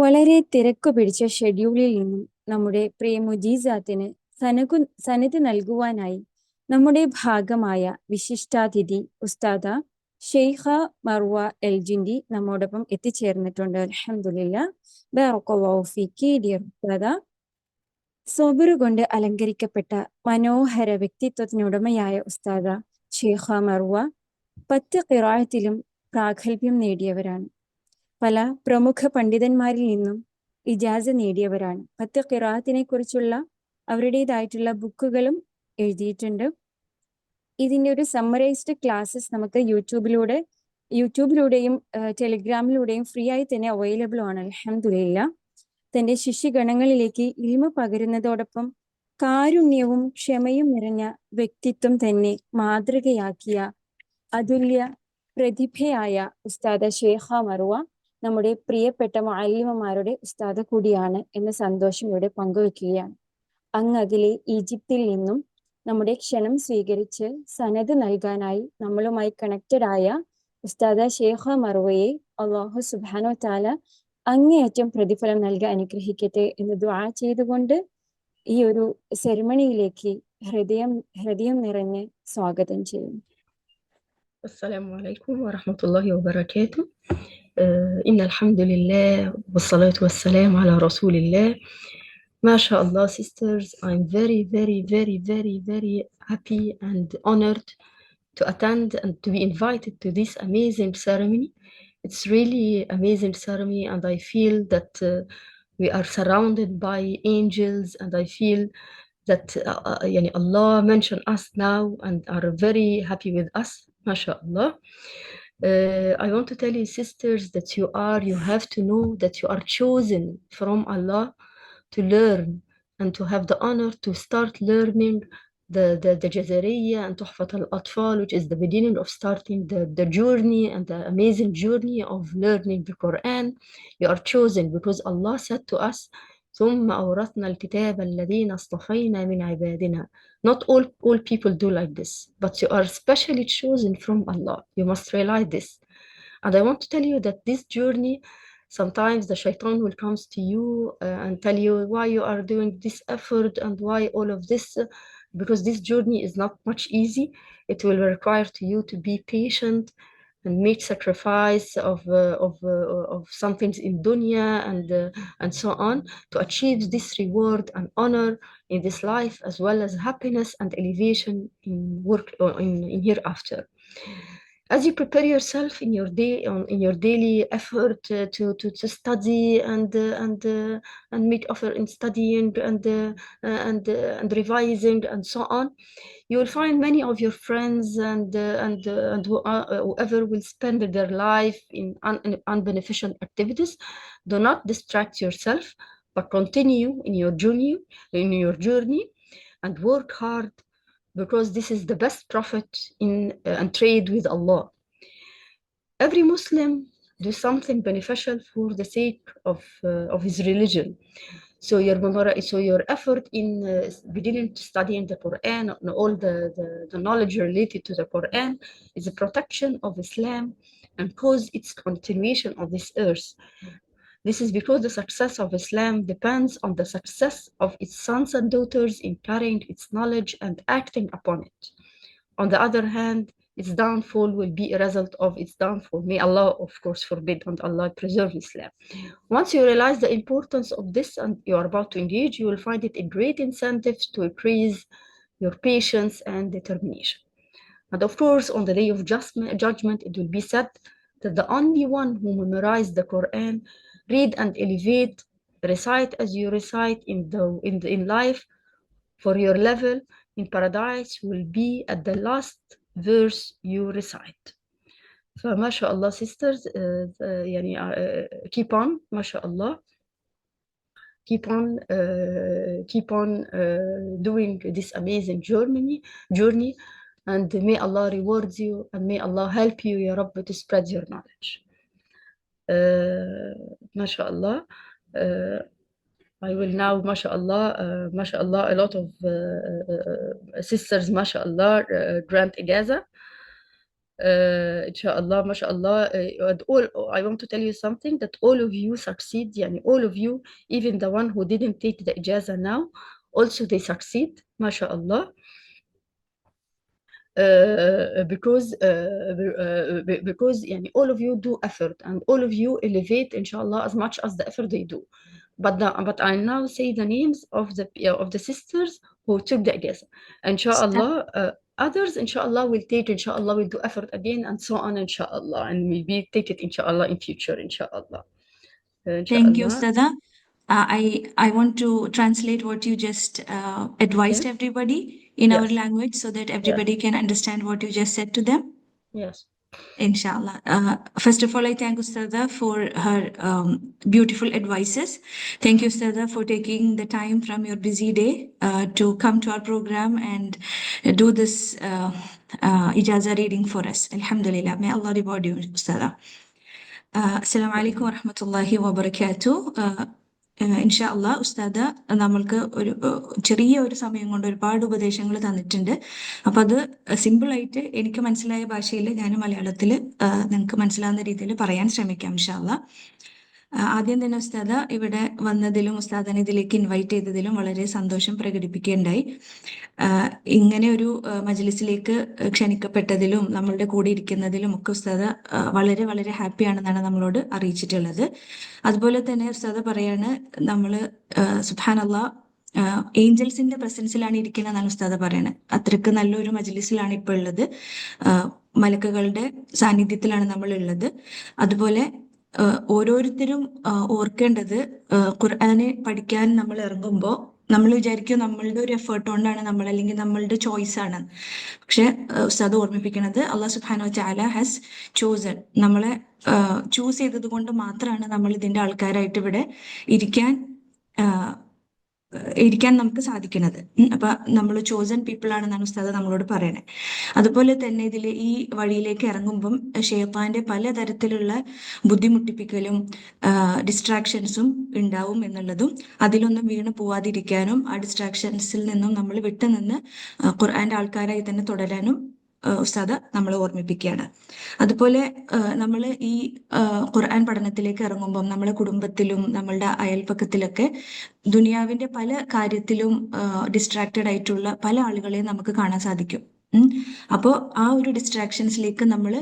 വളരെ തിരക്കുപിടിച്ച ഷെഡ്യൂളിൽ നിന്നും നമ്മുടെ പ്രിയ മുജീസാത്തിന് സനത് നൽകുവാനായി നമ്മുടെ ഭാഗമായ വിശിഷ്ടാതിഥി ഉസ്താദ ഷെയ്ഖ മർവ എൽജിൻഡി നമ്മോടൊപ്പം എത്തിച്ചേർന്നിട്ടുണ്ട്. അൽഹംദുലില്ലാ. ബറക്കല്ലാഹു ഫീക്കി ഡിയർ ഉസ്താദ. സൊബറ് കൊണ്ട് അലങ്കരിക്കപ്പെട്ട മനോഹര വ്യക്തിത്വത്തിനുടമയായ ഉസ്താദ ഷെയ്ഖ മർവ 10 ഖിറാഅത്തിലും പ്രാഗൽഭ്യം നേടിയവരാണ്. പല പ്രമുഖ പണ്ഡിതന്മാരിൽ നിന്നും ഇജാസ നേടിയവരാണ്. 10 ഖിറാഅത്തിനെ കുറിച്ചുള്ള അവരുടേതായിട്ടുള്ള ബുക്കുകളും എഴുതിയിട്ടുണ്ട്. ഇതിന്റെ ഒരു സമ്മറൈസ്ഡ് ക്ലാസ്സസ് നമുക്ക് യൂട്യൂബിലൂടെയും ടെലിഗ്രാമിലൂടെയും ഫ്രീ ആയി തന്നെ അവൈലബിൾ ആണ്. അൽഹംദുലില്ലാ. തന്റെ ശിഷ്യഗണങ്ങളിലേക്ക് ഇൽമ പകരുന്നതോടൊപ്പം കാരുണ്യവും ക്ഷമയും നിറഞ്ഞ വ്യക്തിത്വം തന്നെ മാതൃകയാക്കിയ അതുല്യ പ്രതിഭയായ ഉസ്താദ ഷേഖ മറുവ നമ്മുടെ പ്രിയപ്പെട്ട മുഅല്ലിമമാരുടെ ഉസ്താദ കൂടിയാണ് എന്ന സന്തോഷം ഇവിടെ പങ്കുവെക്കുകയാണ്. അങ്ങകലെ ഈജിപ്തിൽ നിന്നും നമ്മുടെ ക്ഷണം സ്വീകരിച്ച് സനത് നൽകാനായി നമ്മളുമായി കണക്റ്റഡ് ആയ ഉസ്താദ ഷേഖ മറുവയെ അല്ലാഹു സുബ്ഹാനഹു വ തആല അങ്ങേയറ്റം പ്രതിഫലം നൽകി അനുഗ്രഹിക്കട്ടെ എന്ന് ദുആ ചെയ്തുകൊണ്ട് ഈ ഒരു സെറിമണിയിലേക്ക് ഹൃദയം നിറഞ്ഞ് സ്വാഗതം ചെയ്യുന്നു. السلام عليكم ورحمة الله وبركاته. إن الحمد لله والصلاة والسلام على رسول الله. ما شاء Allah, sisters, I'm very, very, very, very, very happy and honored to attend and to be invited to this amazing ceremony. It's really amazing ceremony, and I feel that we are surrounded by angels, and I feel that Allah mentioned us now and are very happy with us. MashaAllah. I want to tell you, sisters, that you have to know that you are chosen from Allah to learn and to have the honor to start learning the Jazariya and Tuhfat al-Atfal, which is the beginning of starting the journey and the amazing journey of learning the Quran. You are chosen because Allah said to us, ثم أورثنا الكتاب الذين اصطفينا من عبادنا. Not all people do like this, but you are specially chosen from Allah. You must realize this. And I want to tell you that this journey, sometimes the shaitan will come to you and tell you why you are doing this effort and why all of this, because this journey is not much easy. It will require to you to be patient and make sacrifice of some things in dunya and so on to achieve this reward and honor in this life, as well as happiness and elevation in work or in hereafter. As you prepare yourself in your day in your daily effort to study and make effort in studying and revising and so on, you will find many of your friends and whoever will spend their life in unbeneficial activities. Do not distract yourself, but continue in your journey and work hard, because this is the best profit in and trade with Allah. Every Muslim do something beneficial for the sake of his religion. So your effort in beginning to studying the Quran and all the knowledge related to the Quran is a protection of Islam and cause its continuation on this earth. This is because the success of Islam depends on the success of its sons and daughters in carrying its knowledge and acting upon it. On the other hand, its downfall will be a result of its downfall. May Allah, of course, forbid, and Allah preserve Islam. Once you realize the importance of this and you are about to engage, you will find it a great incentive to increase your patience and determination. And of course, on the day of judgment, it will be said that the only one who memorized the Quran, read and elevate, recite as you recite in life for your level in paradise will be at the last verse you recite. فما شاء الله, sisters, keep on, ما شاء الله, keep on doing this amazing journey, and may Allah reward you and may Allah help you, Ya Rabbi, to spread your knowledge. ما شاء الله. I will now, mashallah, a lot of sisters, mashallah, grant ijaza. inshallah, mashallah. And all, I want to tell you something, that all of you succeed, yani all of you, even the one who didn't take the ijaza now, also they succeed, mashallah. Because يعني all of you do effort, and all of you elevate inshallah as much as the effort they do. But I now say the names of the sisters who took the ijaza. Inshallah, others inshallah will take, inshallah will do effort again, and so on, inshallah, and maybe take it inshallah in future, inshallah. Thank you, Inshallah. Ustada. I want to translate what you just advised Okay. everybody in our Yes. language so that Yes. everybody can understand what you just said to them. Yes. Inshallah. First of all, I thank Ustada for her beautiful advices. Thank you, Ustada, for taking the time from your busy day to come to our program and do this ijaza reading for us. Alhamdulillah. May Allah reward you, Ustada. Assalamu alaikum warahmatullahi wabarakatuh. ഇൻഷാ അള്ളാ ഉസ്താദ് നമ്മൾക്ക് ഒരു ചെറിയ ഒരു സമയം കൊണ്ട് ഒരുപാട് ഉപദേശങ്ങൾ തന്നിട്ടുണ്ട്. അപ്പം അത് സിമ്പിളായിട്ട് എനിക്ക് മനസ്സിലായ ഭാഷയിൽ ഞാൻ മലയാളത്തിൽ നിങ്ങൾക്ക് മനസ്സിലാവുന്ന രീതിയിൽ പറയാൻ ശ്രമിക്കാം ഇൻഷാ അള്ളാ. ആദ്യം തന്നെ ഉസ്താദ് ഇവിടെ വന്നതിലും ഉസ്താദിനെ ഇതിലേക്ക് ഇൻവൈറ്റ് ചെയ്തതിലും വളരെ സന്തോഷം പ്രകടിപ്പിക്കുകയുണ്ടായി. ഇങ്ങനെ ഒരു മജ്ലിസിലേക്ക് ക്ഷണിക്കപ്പെട്ടതിലും നമ്മളുടെ കൂടെ ഇരിക്കുന്നതിലും ഒക്കെ ഉസ്താദ് വളരെ വളരെ ഹാപ്പിയാണെന്നാണ് നമ്മളോട് അറിയിച്ചിട്ടുള്ളത്. അതുപോലെ തന്നെ ഉസ്താദ് പറയാണ്, നമ്മൾ സുബ്ഹാനല്ലാഹ് ഏഞ്ചൽസിന്റെ പ്രസൻസിലാണ് ഇരിക്കുന്നതെന്നാണ് ഉസ്താദ് പറയുന്നത്. അത്രയ്ക്ക് നല്ലൊരു മജ്ലിസിലാണ് ഇപ്പോൾ ഉള്ളത്. മലക്കുകളുടെ സാന്നിധ്യത്തിലാണ് നമ്മൾ ഉള്ളത്. അതുപോലെ ഓരോരുത്തരും ഓർക്കേണ്ടത്, ഖുർആനെ പഠിക്കാൻ നമ്മൾ ഇറങ്ങുമ്പോൾ നമ്മൾ വിചാരിക്കും നമ്മളുടെ ഒരു എഫേർട്ട് കൊണ്ടാണ് നമ്മൾ, അല്ലെങ്കിൽ നമ്മളുടെ ചോയ്സ് ആണ്. പക്ഷെ ഉസ്താദ് ഓർമ്മിപ്പിക്കുന്നത്, അള്ളാഹു സുബ്ഹാനഹു വ തആല ഹാസ് ചോസൺ, നമ്മളെ ചൂസ് ചെയ്തത് കൊണ്ട് മാത്രമാണ് നമ്മൾ ഇതിന്റെ ആൾക്കാരായിട്ട് ഇവിടെ ഇരിക്കാൻ നമുക്ക് സാധിക്കുന്നത്. അപ്പൊ നമ്മൾ ചോസൺ പീപ്പിൾ ആണെന്നാണ് ഉസ്താദ് നമ്മളോട് പറയണത്. അതുപോലെ തന്നെ ഇതിൽ ഈ വഴിയിലേക്ക് ഇറങ്ങുമ്പം ഷെയ്ത്താന്റെ പലതരത്തിലുള്ള ബുദ്ധിമുട്ടിപ്പിക്കലും ഡിസ്ട്രാക്ഷൻസും ഉണ്ടാവും എന്നുള്ളതും, അതിലൊന്നും വീണ് പോവാതിരിക്കാനും ആ ഡിസ്ട്രാക്ഷൻസിൽ നിന്നും നമ്മൾ വിട്ടുനിന്ന് ഖുർആന്റെ ആൾക്കാരായി തന്നെ തുടരാനും ഉസ്താദ് നമ്മളെ ഓർമ്മിപ്പിക്കുകയാണ്. അതുപോലെ നമ്മൾ ഈ ഖുർആൻ പഠനത്തിലേക്ക് ഇറങ്ങുമ്പം നമ്മളെ കുടുംബത്തിലും നമ്മളുടെ അയൽപ്പക്കത്തിലൊക്കെ ദുനിയാവിന്റെ പല കാര്യത്തിലും ഡിസ്ട്രാക്റ്റഡ് ആയിട്ടുള്ള പല ആളുകളെയും നമുക്ക് കാണാൻ സാധിക്കും. അപ്പോൾ ആ ഒരു ഡിസ്ട്രാക്ഷൻസിലേക്ക് നമ്മൾ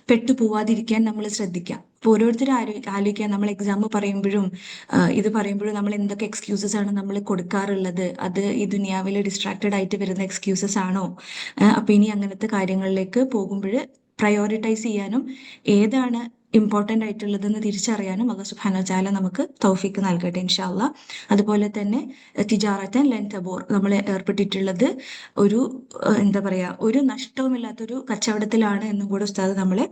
പെട്ടുപോവാതിരിക്കാൻ നമ്മൾ ശ്രദ്ധിക്കാം. അപ്പോൾ ഓരോരുത്തരും ആലോചിക്കുക, നമ്മൾ എക്സാം പറയുമ്പോഴും ഇത് പറയുമ്പോഴും നമ്മൾ എന്തൊക്കെ എക്സ്ക്യൂസസ് ആണ് നമ്മൾ കൊടുക്കാറുള്ളത്, അത് ഈ ദുനിയാവിൽ ഡിസ്ട്രാക്റ്റഡ് ആയിട്ട് വരുന്ന എക്സ്ക്യൂസസ് ആണോ? അപ്പൊ ഇനി അങ്ങനത്തെ കാര്യങ്ങളിലേക്ക് പോകുമ്പോൾ പ്രയോറിറ്റൈസ് ചെയ്യാനും ഏതാണ് ഇമ്പോർട്ടൻ്റ് ആയിട്ടുള്ളതെന്ന് തിരിച്ചറിയാനും അല്ലാഹു സുബ്ഹാനഹു വ തആല നമുക്ക് തൗഫീക്ക് നൽകട്ടെ ഇൻഷാ അല്ലാഹ്. അതുപോലെ തന്നെ തിജാറത്തൻ ലൻ തബൂർ, നമ്മൾ ഏർപ്പെട്ടിട്ടുള്ളത് ഒരു എന്താ പറയാ, ഒരു നഷ്ടവുമില്ലാത്തൊരു കച്ചവടത്തിലാണ് എന്നും കൂടെ ഉസ്താദ് നമ്മളെ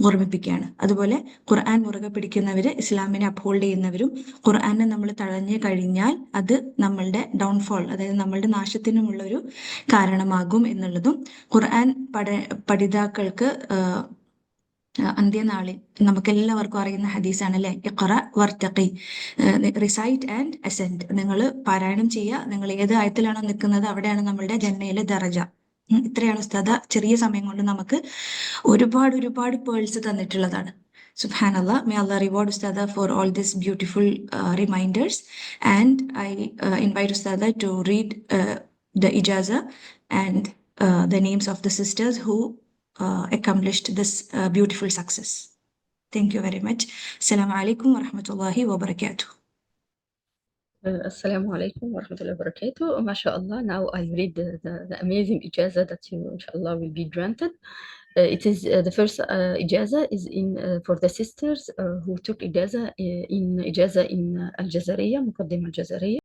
ഓർമ്മിപ്പിക്കുകയാണ്. അതുപോലെ ഖുർആൻ മുറുകെ പിടിക്കുന്നവര്, ഇസ്ലാമിനെ അപ്ഹോൾഡ് ചെയ്യുന്നവരും, ഖുർആനെ നമ്മൾ തഴഞ്ഞു കഴിഞ്ഞാൽ അത് നമ്മളുടെ ഡൗൺഫോൾ, അതായത് നമ്മളുടെ നാശത്തിനുമുള്ള ഒരു കാരണമാകും എന്നുള്ളതും, ഖുർആൻ പഠിതാക്കൾക്ക് അന്ത്യനാളിൽ നമുക്ക് എല്ലാവർക്കും അറിയുന്ന ഹദീസാണ് അല്ലെ, ഇഖ്റ വർത്തഖി, റിസൈറ്റ് ആൻഡ് അസെൻഡ്. നിങ്ങൾ പാരായണം ചെയ്യുക, നിങ്ങൾ ഏത് ആയത്തിലാണോ നിൽക്കുന്നത് അവിടെയാണ് നമ്മളുടെ ജന്നയിലെ ദറജ. ഇത്രയാണ് ഉസ്താദ ചെറിയ സമയം കൊണ്ട് നമുക്ക് ഒരുപാട് ഒരുപാട് pearls തന്നിട്ടുള്ളതാണ്. Subhanallah, may Allah reward Ustada for all these beautiful reminders. And I invite Ustada to read the ijaza and the names of the sisters who accomplished this beautiful success. Thank you very much. Assalamu alaikum wa rahmatullahi wa barakatuh. Assalamu alaikum wa rahmatullahi wa barakatuh. MashaAllah, now I'll read the amazing ijaza that you, inshallah, will be granted. It is the first ijaza is in for the sisters who took ijaza in Al-Jazariya, Muqaddim Al-Jazariya.